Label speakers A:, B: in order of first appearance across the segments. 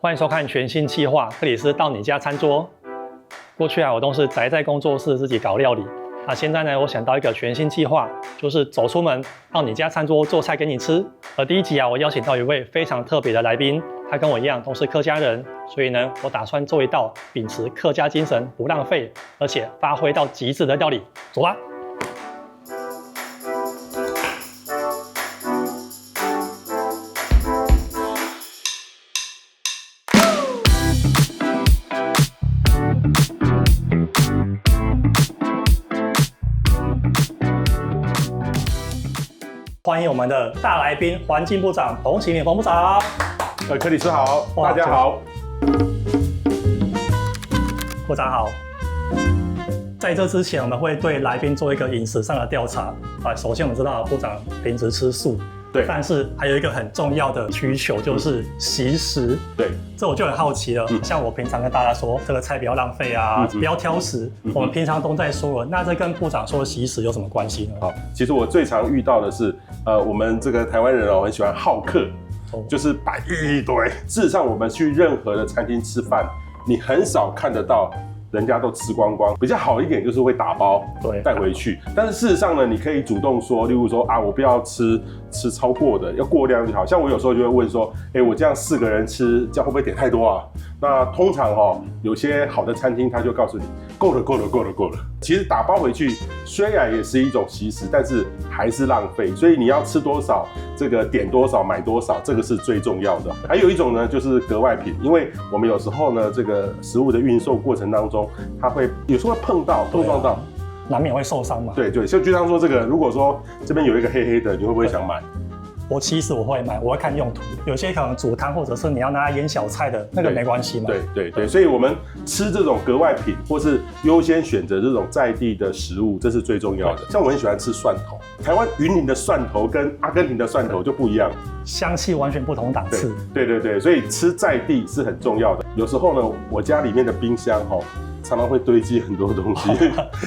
A: 欢迎收看全新企划，克里斯到你家餐桌。过去我都是宅在工作室自己搞料理，现在呢，我想到一个全新计划，就是走出门到你家餐桌做菜给你吃。而第一集我邀请到一位非常特别的来宾，他跟我一样都是客家人，所以呢，我打算做一道秉持客家精神、不浪费，而且发挥到极致的料理。走吧！欢迎我们的大来宾，环境部长彭启敏彭部长。
B: 克里斯好，大家好。
A: 部长好。在这之前，我们会对来宾做一个饮食上的调查。首先我们知道部长平时吃素，
B: 对，
A: 但是还有一个很重要的需求就是惜食。
B: 对，
A: 这我就很好奇了。像我平常跟大家说，这个菜不要浪费啊，不要挑食，我们平常都在说了。那这跟部长说惜食有什么关系呢？
B: 好，其实我最常遇到的是，我们这个台湾人很喜欢好客，就是摆一堆。事实上，我们去任何的餐厅吃饭，你很少看得到人家都吃光光。比较好一点就是会打包带回去，但是事实上呢，你可以主动说，例如说我不要吃超过的，要过量就好。像我有时候就会问说，我这样4个人吃，这样会不会点太多啊？那通常有些好的餐厅他就告诉你，够了。其实打包回去虽然也是一种惜食，但是还是浪费。所以你要吃多少，这个点多少买多少，这个是最重要的。还有一种呢，就是格外品，因为我们有时候呢，这个食物的运送过程当中，它会有时候会碰撞到，
A: 难免会受伤嘛。
B: 对，就像说这个，如果说这边有一个黑黑的，你会不会想买？
A: 其实我会买，我会看用途。有些可能煮汤，或者是你要拿来腌小菜的那个没关系嘛。
B: 对，所以我们吃这种格外品，或是优先选择这种在地的食物，这是最重要的。像我很喜欢吃蒜头，台湾云林的蒜头跟阿根廷的蒜头就不一样，
A: 香气完全不同档次。
B: 对，所以吃在地是很重要的。有时候呢，我家里面的冰箱常常会堆积很多东西，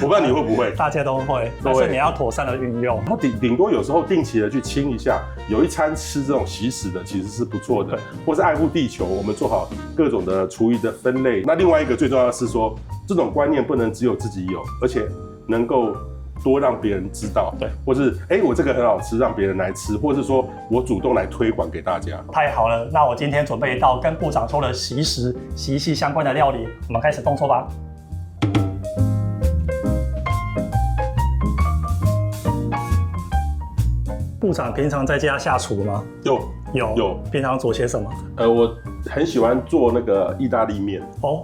B: 我不知道你会不会？
A: 大家都会，但是你要妥善的运用。
B: 然后顶多有时候定期的去清一下，有一餐吃这种惜食的其实是不错的，或是爱护地球，我们做好各种的厨余的分类。那另外一个最重要的是说，这种观念不能只有自己有，而且能够多让别人知道，对，或是我这个很好吃，让别人来吃，或是说我主动来推广给大家。
A: 太好了，那我今天准备一道跟部长说的惜食、息息相关的料理，我们开始动作吧。部长平常在家下厨吗？有。平常做些什么？
B: 我很喜欢做那个意大利面。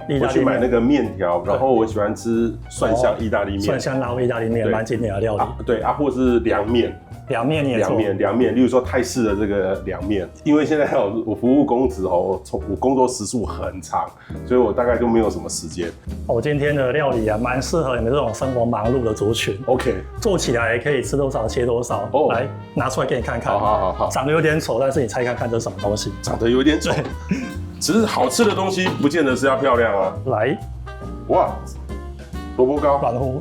A: 意大利面。
B: 我去买那个面条，然后我喜欢吃蒜香意大利面。蒜
A: 香捞意大利面蛮经典的料理。
B: 对或是凉面。
A: 凉面你也做？
B: 凉面，例如说泰式的这个凉面，因为现在我服务公职我工作时数很长，所以我大概就没有什么时间。
A: 我今天的料理蛮适合你们这种生活忙碌的族群。
B: OK，
A: 做起来可以吃多少切多少。来拿出来给你看看。
B: 好。
A: 长得有点丑，但是你猜看看这是什么东西？
B: 长得有点丑，只是好吃的东西不见得是要漂亮啊。
A: 来，
B: 哇，萝卜糕，
A: 软糊，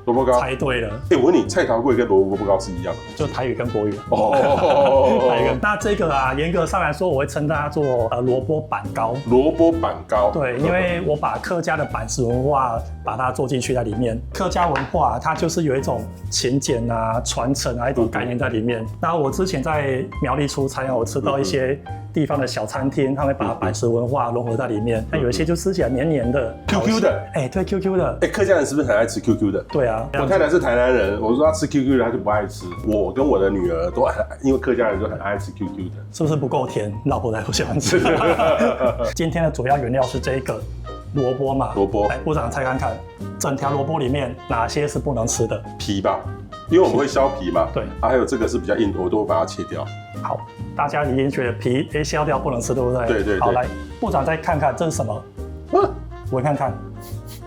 B: 萝卜糕，
A: 猜对了。
B: 我问你，菜头粿跟萝卜糕是一样的？
A: 就台语跟国语。台语跟那这个严格上来说，我会称它做萝卜板糕。萝卜板糕。对，因为我把客家的板食文化把它做进去在里面。客家文化它就是有一种勤俭传承一种概念在里面。那我之前在苗栗出差我吃到一些地方的小餐厅，他们把板食文化融合在里面。那有一些就吃起来黏黏的、
B: QQ 的。
A: 对 QQ 的。
B: 客家人是不是很爱吃 QQ 的？对啊。我太太是台南人，我说她吃 QQ 的，她就不爱吃。我跟我的女儿都因为客家人就很爱吃 QQ 的。是不是不够甜？老婆才不喜欢吃。今天的主要原料是这个萝卜嘛。萝卜。来，部长猜看看，整条萝卜里面哪些是不能吃的？皮吧，因为我们会削皮嘛。对。还有这个是比较硬的，我都会把它切掉。好，大家已经觉得皮削掉不能吃，对不对？对。好，来，部长再看看这是什么？闻看看。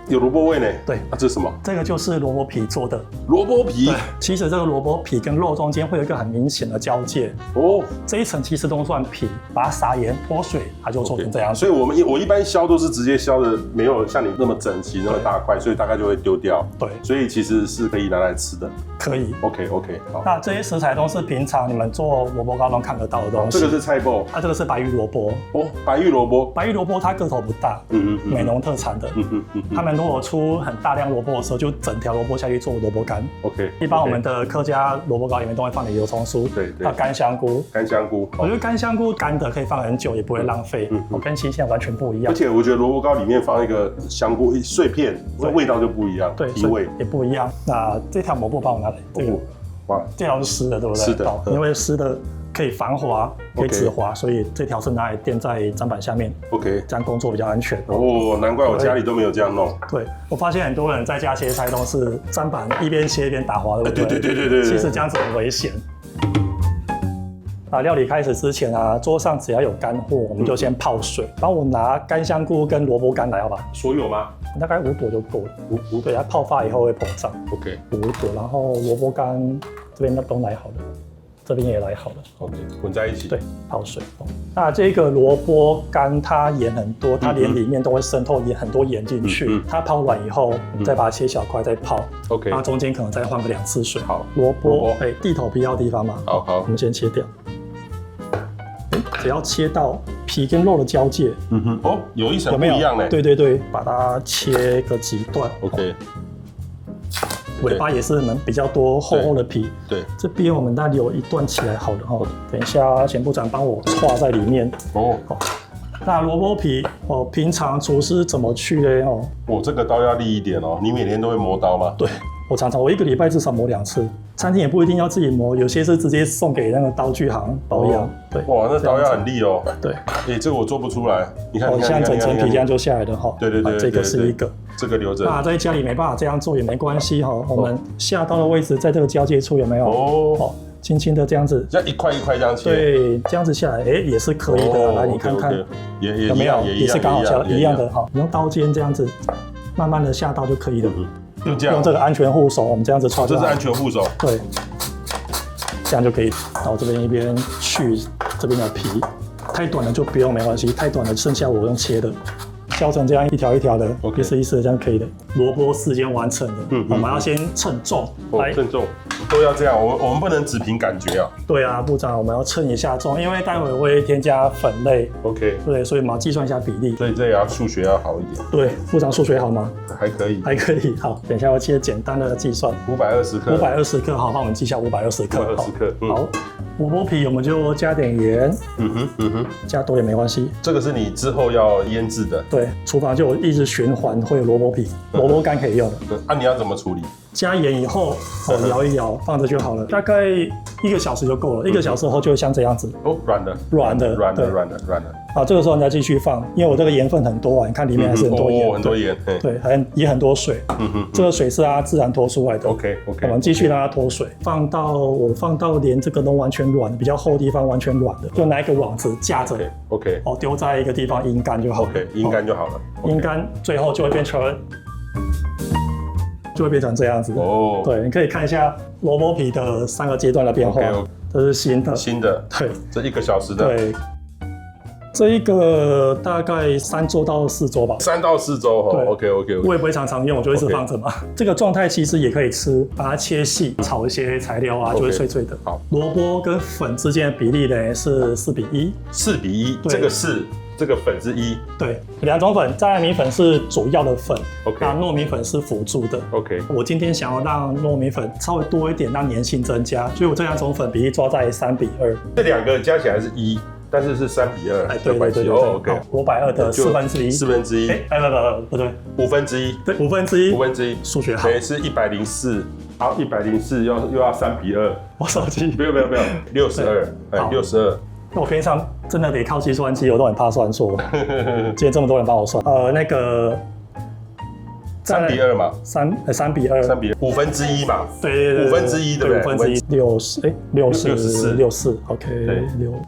B: 有萝卜味呢。
A: 对，
B: 这是什么？
A: 这个就是萝卜皮做的。
B: 萝卜皮。对，
A: 其实这个萝卜皮跟肉中间会有一个很明显的交界。哦，这一层其实都算皮，把它撒盐脱水，它就做成这样。
B: 所以我一般削都是直接削的，没有像你那么整齐那么大块，所以大概就会丢掉。对，所以其实是可以拿来吃的。
A: 可以。
B: OK， 好。
A: 那这些食材都是平常你们做萝卜糕都看得到的东西。
B: 这个是菜脯，
A: 这个是白玉萝卜。
B: 哦，白玉萝卜。
A: 白玉萝卜它个头不大，美浓特产的。他们如果出很大量萝卜的时候，就整条萝卜下去做萝卜干。
B: OK。
A: 一般我们的客家萝卜糕里面都会放点油葱酥，对，干香菇。
B: 干香菇，
A: 我觉得干香菇干的可以放很久，也不会浪费。跟新鲜完全不一样。
B: 而且我觉得萝卜糕里面放一个香菇碎片，这味道就不一样，
A: 对，
B: 提味
A: 也不一样。那这条萝卜帮我拿来，这个哇，这条是湿的，对不对？
B: 湿的，
A: 因为湿的可以防滑，可以止滑，所以这条是拿来垫在砧板下面。
B: OK，
A: 这样工作比较安全。
B: 哦，难怪我家里都没有这样弄。
A: 对，我发现很多人在家切菜都是砧板一边切一边打滑，对不对？
B: 对。
A: 其实这样子很危险。料理开始之前啊，桌上只要有干货，我们就先泡水。帮我拿干香菇跟萝卜干来，好吧？
B: 所有吗？
A: 大概5朵就够了。对，它泡发以后会膨胀。
B: OK，
A: 5朵，然后萝卜干这边都来好了，这边也来好了。
B: OK， 混在一起。
A: 对，泡水。那这个萝卜干它盐很多，它连里面都会渗透很多盐进去。它泡软以后，我们再把它切小块再泡。
B: OK，
A: 那中间可能再换个2次水。
B: 好，
A: 萝卜，地头皮要的地方嘛。
B: 好，
A: 我们先切掉。只要切到皮跟肉的交界，
B: 有一层不一样嘞。
A: 对，把它切个几段。
B: OK，
A: 尾巴也是比较多厚的皮。
B: 对，
A: 这边我们那里有一段起来好了哈，等一下贤部长帮我插在里面。那萝卜皮平常厨师怎么去呢？
B: 这个刀要利一点哦。你每天都会磨刀吗？
A: 对，我常常1个礼拜至少磨2次。餐厅也不一定要自己磨，有些是直接送给那个刀具行保养。对，
B: 哇，那刀要很利哦。
A: 对，
B: 这个我做不出来。你看，
A: 像整层皮这样就下来的哈。
B: 对，
A: 这个是一个，
B: 这个留着。
A: 那在家里没办法这样做也没关系哈，我们下刀的位置在这个交界处有没有？轻轻的这样子，
B: 这样一块一块这样切。
A: 对，这样子下来，也是可以的。来，你看看，有没有？也是刚好一样的哈。你用刀尖这样子，慢慢的下刀就可以了。
B: 就这样，
A: 用这个安全护手，我们这样子抓。
B: 这是安全护手。
A: 对，这样就可以。然后这边一边去这边的皮，太短了就不用没关系，太短了剩下我用切的。削成这样一条一条的，意思意思这样可以的。萝卜时间完成的，我们要先称重，
B: 称重都要这样，我们不能只凭感觉啊。
A: 对啊，部长，我们要称一下重，因为待会会添加粉类。
B: OK，
A: 对，所以我们要计算一下比例。
B: 所以这也要数学要好一点。
A: 对，部长数学好吗？
B: 还可以，
A: 还可以。好，等一下我切简单的计算。
B: 520克。
A: 520克，好，帮我们记下520克。
B: 520克，
A: 好。萝卜皮我们就加点盐，加多也没关系。
B: 这个是你之后要腌制的。
A: 对，厨房就一直循环会有萝卜皮，萝卜干可以用的。
B: 你要怎么处理？
A: 加盐以后，摇一摇，放着就好了。大概1个小时就够了。1个小时后就会像这样子。
B: 软的。
A: 这个时候你再继续放，因为我这个盐分很多啊，你看里面还是很多盐，
B: 很多盐，
A: 对，也很多水。这个水是它自然脱出来的。
B: OK，
A: 我们继续让它脱水，我放到连这个都完全软的，比较厚的地方完全软的，就拿一个网子架着。
B: OK，
A: 丢在一个地方阴干就好了。
B: OK， 阴干就好了。
A: 阴干最后就会变成这样子。对，你可以看一下萝卜皮的3个阶段的变化。这是新的。对，
B: 这1个小时的。对。
A: 这一个大概3周到4周吧。
B: 3到4周哈。OK。
A: 我也不会常用，我就一直放着嘛。这个状态其实也可以吃，把它切细，炒一些材料啊，就会脆脆的。好，萝卜跟粉之间的比例呢是4比1。
B: 4比1，这个是这个粉之1。
A: 对，2种粉，再来米粉是主要的粉，
B: OK，
A: 那糯米粉是辅助的。
B: OK，
A: 我今天想要让糯米粉稍微多一点，让粘性增加，所以我这2种粉比例抓在3比2。
B: 这2个加起来是1。但是是3比2，
A: 对。
B: OK，
A: 520的1/4。不对
B: 1/5。
A: 对，1/5。数学好。
B: 对，是104。好，104又要3比2。
A: 我手机。
B: 没有，62。62。
A: 那我平常真的得靠计算机，我都很怕算错。今天这么多人帮我算，
B: 3:2嘛
A: ，3:2，
B: 1/5嘛，
A: 对
B: 1/5，对不对
A: ？64 ，OK，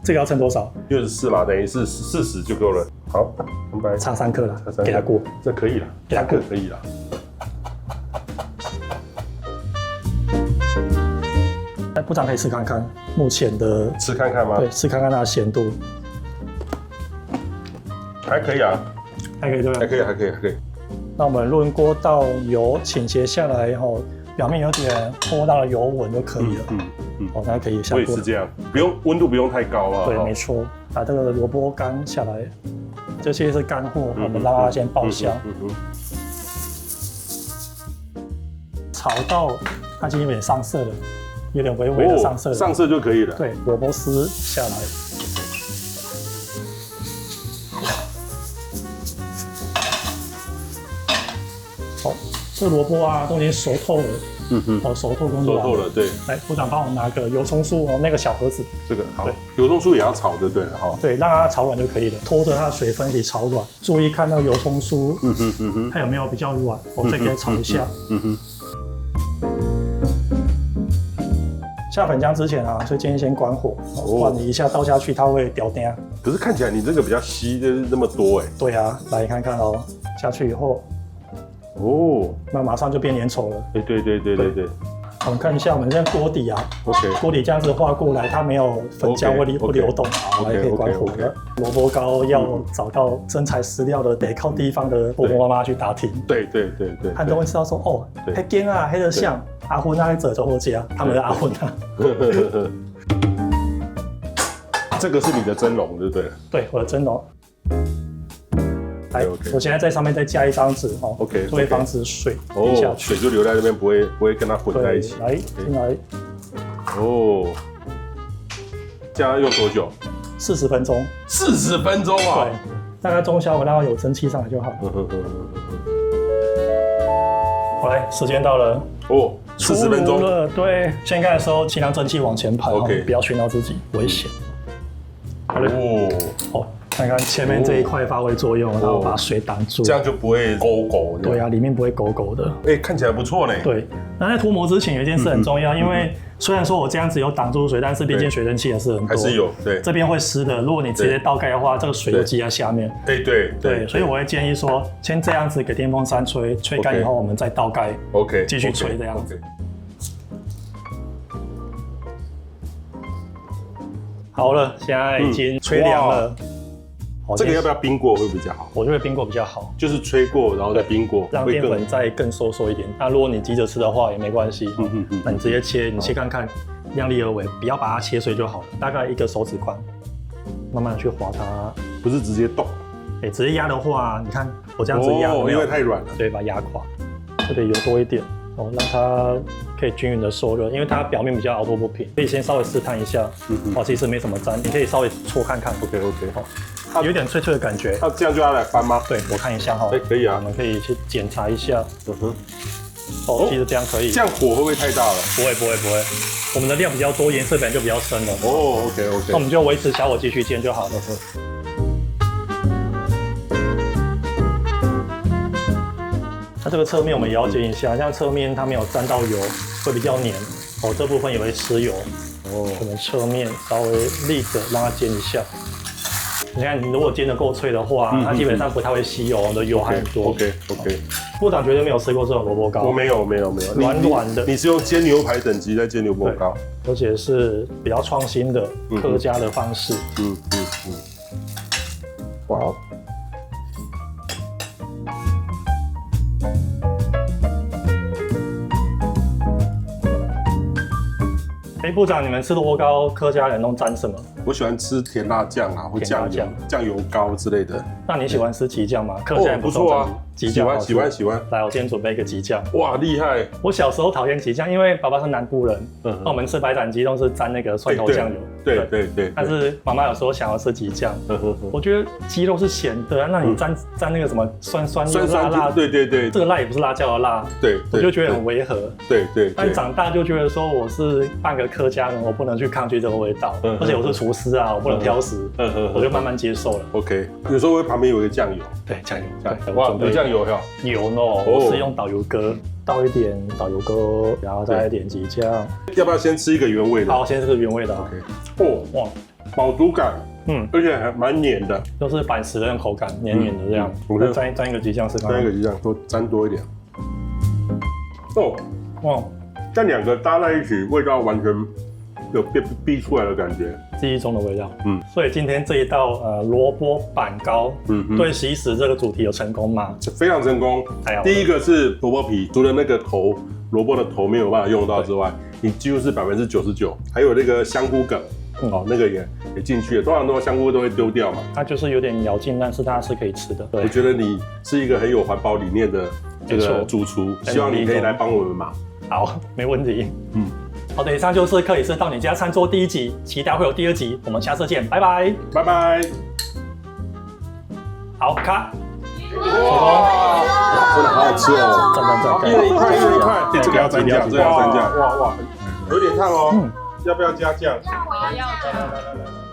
A: 这个要称多少
B: ？64嘛，等于是40就够了。好，明白。
A: 差3克了，给他过，
B: 这可以了，
A: 给他过
B: 可以了。
A: 部长可以试看看目前的，
B: 吃看看吗？
A: 对，试看看它的咸度，
B: 还可以啊，
A: 还可以对吧？
B: 还可以。
A: 那我们润锅到油倾斜下来后，表面有点泼到了油纹就可以了。那可以下锅。
B: 我也是这样，温度不用太高啊。
A: 对，没错。把这个萝卜干下来，这些是干货，我们让它先爆香。炒到它已经有点上色了。有点微微的上色，
B: 上色就可以了。
A: 对，萝卜丝下来。好，这萝卜啊都已经熟透了。熟透工作完了。
B: 对。
A: 来，部长帮我拿个油葱酥那个小盒子。
B: 这个好。油葱酥也要炒就对了哈。
A: 对，让它炒软就可以了，拖着它的水分一起炒软。注意看到油葱酥，它有没有比较软，我再给它炒一下。下粉浆之前啊，所以建议先关火，换你一下倒下去，它会掉丁。
B: 可是看起来你这个比较稀，就是那么多哎。
A: 对啊，来你看看哦，下去以后，那马上就变粘稠了。
B: 对。
A: 我们看一下我们现在锅底啊
B: ，OK，
A: 锅底这样子画过来，它没有粉浆会流动，好，来可以关火了。萝卜糕要找到真材实料的，得靠地方的婆婆妈妈去打听。
B: 对，
A: 他都会知道说，哦，黑根啊，黑的像阿昏啊，黑者就后家，他们的阿昏啊。
B: 这个是你的蒸笼，对不对？
A: 对，我的蒸笼。来，我现在在上面再加一张纸哦
B: ，OK，
A: 就会防止水滴下去，
B: 水就留在这边，不会跟它混在一起。
A: 来，进来。
B: 加用多久
A: ？40分钟。
B: 40分钟啊？
A: 对，大概中小火让它有蒸汽上来就好。好来，时间到了。
B: 40分钟
A: 了。对，掀盖的时候尽量蒸汽往前排，不要熏到自己，危险。好嘞。看看前面这一块发挥作用，然后把水挡住，
B: 这样就不会勾勾的。
A: 对啊，里面不会勾勾的。
B: 看起来不错呢。
A: 对，那在脱模之前有一件事很重要，因为虽然说我这样子有挡住水，但是毕竟水蒸气也是很多，
B: 还是有。对，
A: 这边会湿的。如果你直接倒盖的话，这个水就积在下面。
B: 对，
A: 所以我会建议说，先这样子给电风扇吹干以后，我们再倒盖。
B: OK，
A: 继续吹这样子。好了，现在已经吹凉了。
B: 这个要不要冰过会比较好？
A: 我觉得冰过比较好，
B: 就是吹过然后再冰过，
A: 让淀粉再更收缩一点。那如果你急着吃的话也没关系，那你直接切，你切看看，量力而为，不要把它切碎就好了，大概1个手指宽，慢慢的去划它，
B: 不是直接动。
A: 直接压的话，你看我这样子压，
B: 因为太软了，
A: 对，把它压垮，这里油多一点让它可以均匀的受热，因为它表面比较凹凸不平，可以先稍微试探一下，其实没什么粘，你可以稍微搓看看。
B: OK，
A: 有点脆脆的感觉。
B: 那这样就要来翻吗？
A: 对，我看一下
B: 可以啊，
A: 我们可以去检查一下。其实这样可以。
B: 这样火会不会太大了？
A: 不会，我们的量比较多，颜色本来就比较深了。
B: OK，
A: 那我们就维持小火继续煎就好了。那这个侧面我们也要煎一下，像侧面它没有沾到油，会比较黏。这部分也会吃油。我们侧面稍微立着让它煎一下。你看，你如果煎得够脆的话，它基本上不太会吸油，的油还很多。
B: OK。
A: 部长绝对没有吃过这种萝卜糕。
B: 我没有。
A: 软软的。
B: 你是用煎牛排等级在煎萝卜糕，
A: 而且是比较创新的客家的方式。
B: 哇。
A: 部长，你们吃萝卜糕，客家人都沾什么？
B: 我喜欢吃甜辣酱啊，或酱油膏之类的。
A: 那你喜欢吃鸡酱吗？客家人
B: 不错啊，
A: 鸡酱
B: 喜欢。
A: 来，我今天准备一个鸡酱。
B: 哇，厉害！
A: 我小时候讨厌鸡酱，因为爸爸是南部人，那我们吃白斩鸡都是沾那个蒜头酱油。
B: 对。
A: 但是妈妈有时候想要吃鸡酱，我觉得鸡肉是咸的，那你沾那个什么酸辣，
B: 对，
A: 这个辣也不是辣椒的辣，
B: 对，
A: 我就觉得很违和。
B: 对。
A: 但长大就觉得说我是半个客家人，我不能去抗拒这个味道，而且我是厨师啊，我不能挑食，我就慢慢接受了。
B: OK， 有时候旁边有一个酱油，
A: 对，酱油，
B: 对，哇，有酱油哈，
A: 有呢，我是用导游哥。倒一点导游哥，然后再点鸡酱。
B: 要不要先吃一个原味的？
A: 好，先吃个原味的。
B: OK。哦，哇，饱足感，而且还蛮黏的，
A: 就是板石的那种口感，黏黏的这样。我们沾一个鸡酱试看。
B: 沾一个鸡酱，沾多一点。哦，哇，这两个搭在一起，味道完全有被逼出来的感觉，
A: 记忆中的味道。所以今天这一道萝卜板糕，对习食这个主题有成功吗？
B: 非常成功。第一个是萝卜皮，除了那个头萝卜的头没有办法用到之外，你几乎是99%，还有那个香菇梗，那个也进去了。通常香菇都会丢掉嘛，
A: 它就是有点咬劲，但是它是可以吃的。
B: 我觉得你是一个很有环保理念的这个主厨，希望你可以来帮我们忙。
A: 好，没问题。好的，以上就是克里斯到你家餐桌第1集，期待会有第2集，我们下次见，拜拜，
B: 拜拜。
A: 好，咔，
B: 哇，真的好好吃哦，
A: 赞，
B: 一人一块，这个要蘸酱，哇，有点烫哦，要不要加酱？
C: 我要加。来。